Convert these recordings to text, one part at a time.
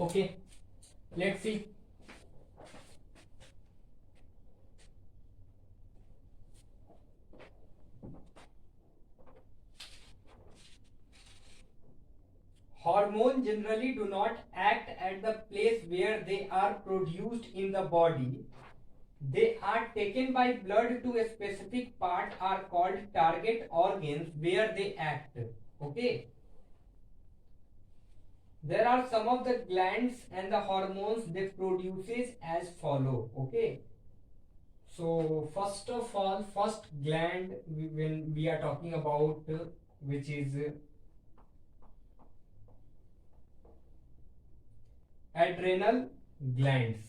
Okay, let's see. Hormones generally do not act at the place where they are produced in the body. They are taken by blood to a specific part, are called target organs where they act. Okay. There are some of the glands and the hormones they produces as follow. Okay. So first of all, first gland when we are talking about which is adrenal glands.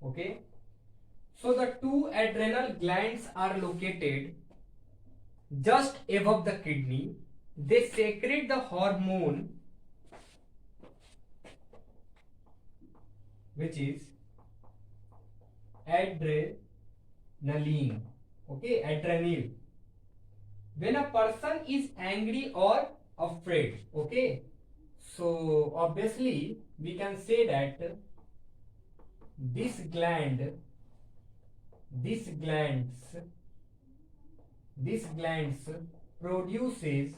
Okay, so the two adrenal glands are located just above the kidney. They secrete the hormone which is adrenaline. Okay, adrenaline. When a person is angry or afraid. Okay, so obviously we can say that this glands produces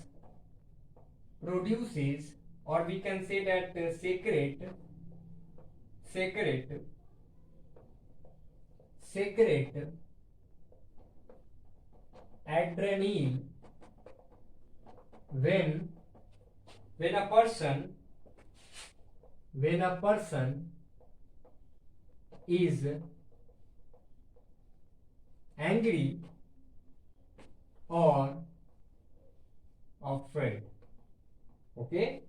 or we can say that secrete adrenaline when a person is angry or afraid. Okay,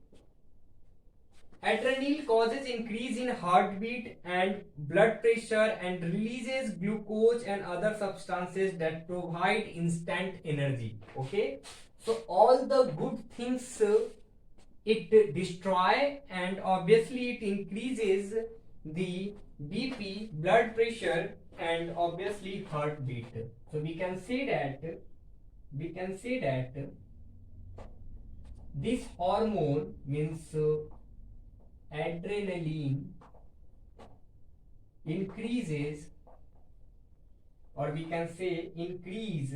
adrenaline causes increase in heartbeat and blood pressure and releases glucose and other substances that provide instant energy. Okay, so all the good things it destroy, and obviously it increases the BP, blood pressure, and obviously heartbeat. So we can say that this hormone means adrenaline increases, or we can say increase.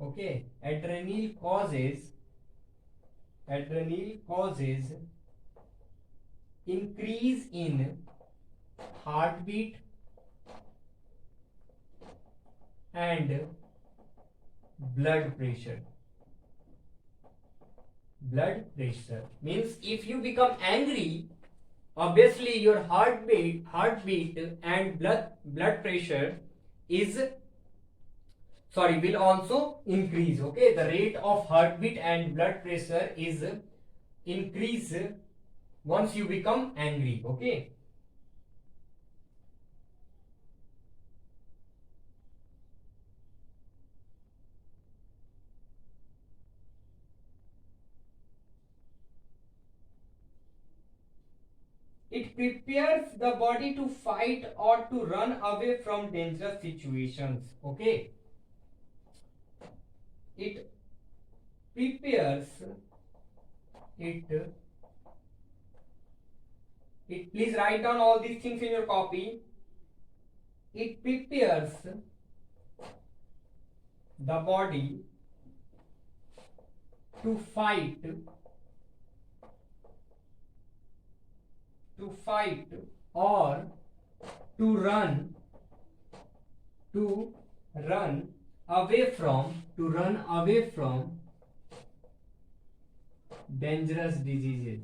Okay, adrenaline causes increase in heartbeat and blood pressure. Means if you become angry, obviously your heartbeat and blood pressure will also increase. Okay, the rate of heartbeat and blood pressure is increase once you become angry. Okay, it prepares the body to fight or to run away from dangerous situations. Okay, it prepares please write down all these things in your copy. It prepares the body to fight or to run away from dangerous diseases.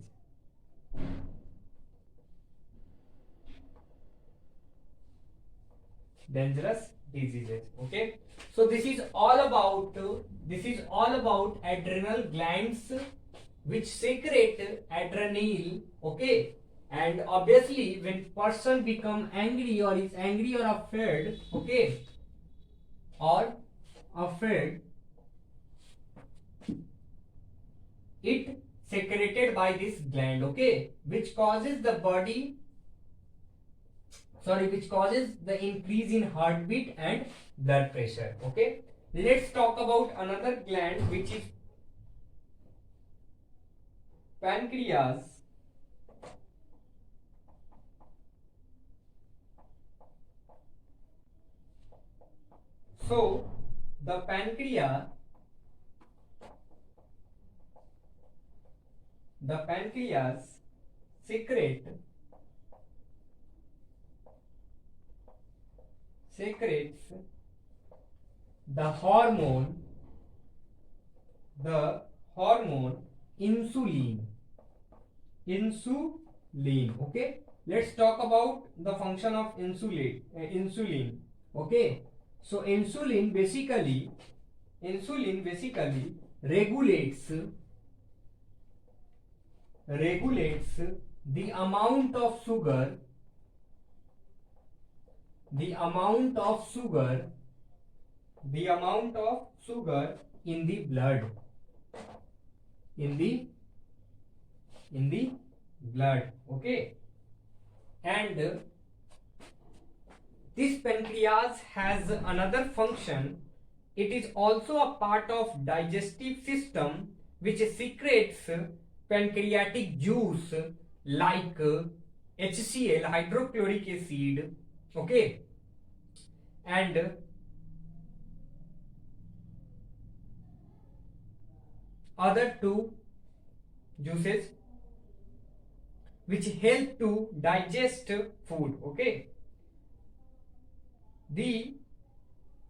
Okay, so this is all about adrenal glands which secrete adrenaline. Okay, and obviously when person become angry or is angry or afraid, okay, it secreted by this gland. Okay, which causes the increase in heartbeat and blood pressure. Okay, let's talk about another gland which is pancreas so the pancreas secretes the hormone insulin. Okay, let's talk about the function of insulin. Okay, so insulin basically regulates the amount of sugar in the blood, okay. And this pancreas has another function. It is also a part of digestive system which secretes pancreatic juice like HCl, hydrochloric acid, okay, and other two juices which help to digest food, okay. The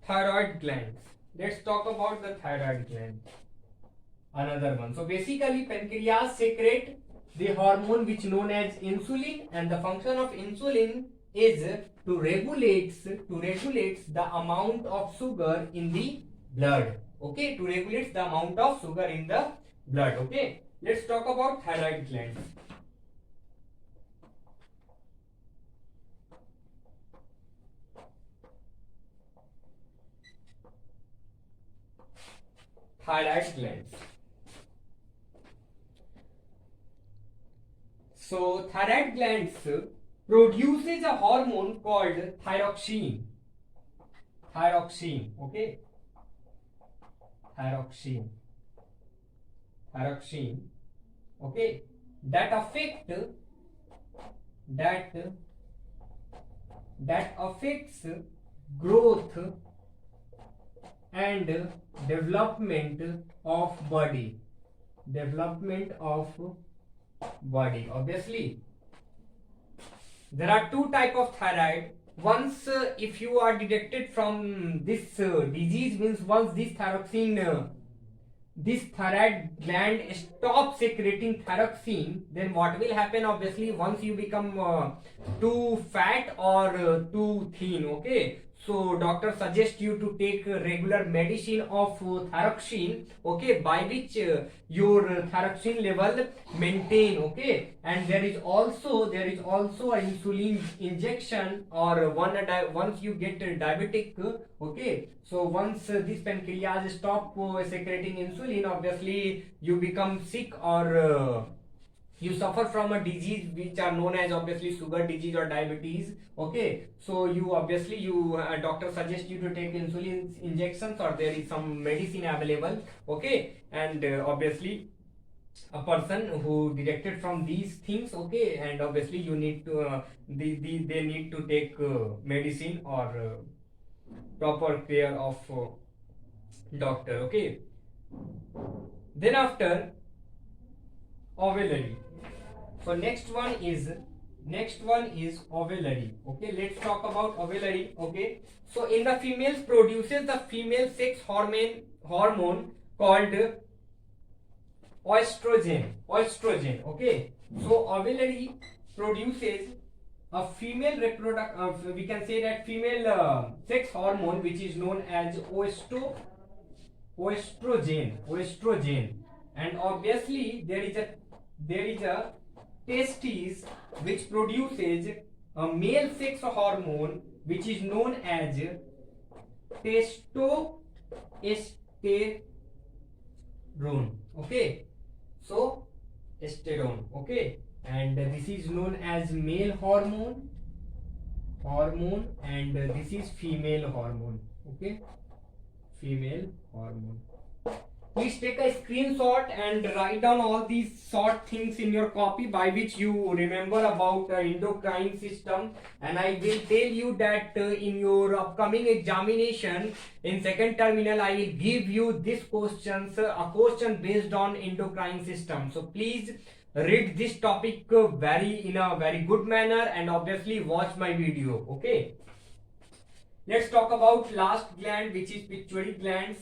thyroid glands. Let's talk about the thyroid gland. Another one. So basically pancreas secrete the hormone which known as insulin, and the function of insulin is to regulates the amount of sugar in the blood, okay, to regulate the amount of sugar in the blood, okay. Let's talk about thyroid glands. Thyroid glands. So thyroid glands produces a hormone called thyroxine, okay, thyroxine, okay, that affects growth and development of body, obviously. There are two type of thyroid. Once if you are detected from this disease, means once this thyroxine this thyroid gland stops secreting thyroxine, then what will happen? Obviously, once you become too fat or too thin, okay, so doctor suggests you to take regular medicine of thyroxine, okay, by which your thyroxine level maintain, okay. And there is also an insulin injection, or once you get diabetic, okay, so once this pancreas stop secreting insulin, obviously you become sick, or you suffer from a disease which are known as obviously sugar disease or diabetes, okay. So you obviously doctor suggests you to take insulin injections, or there is some medicine available, okay. And obviously a person who detected from these things, okay, and obviously you need to they need to take medicine or proper care of doctor, okay. Then after ovulatory. So next one is ovulatory, okay. Let's talk about ovulatory, okay. So in the females produces the female sex hormone called oestrogen, okay. So ovulatory produces a female we can say that female sex hormone which is known as oestrogen, and obviously there is a testes which produces a male sex hormone which is known as testosterone, okay. So estrone, okay, and this is known as male hormone, and this is female hormone, okay, female hormone. please take a screenshot and write down all these short things in your copy by which you remember about endocrine system. And I will tell you that in your upcoming examination in second terminal I will give you this questions, a question based on endocrine system. So please read this topic in a very good manner and obviously watch my video. Okay, let's talk about last gland, which is pituitary glands.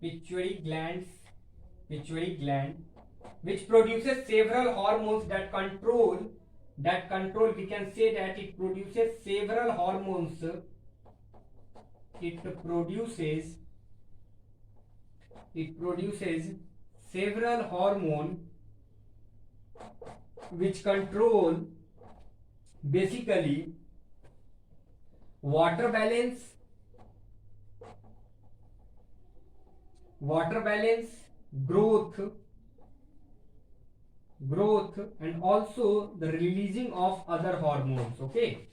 Pituitary gland, which produces several hormones that control, we can say that it produces several hormones. It produces several hormones which control basically water balance, growth, and also the releasing of other hormones. Okay,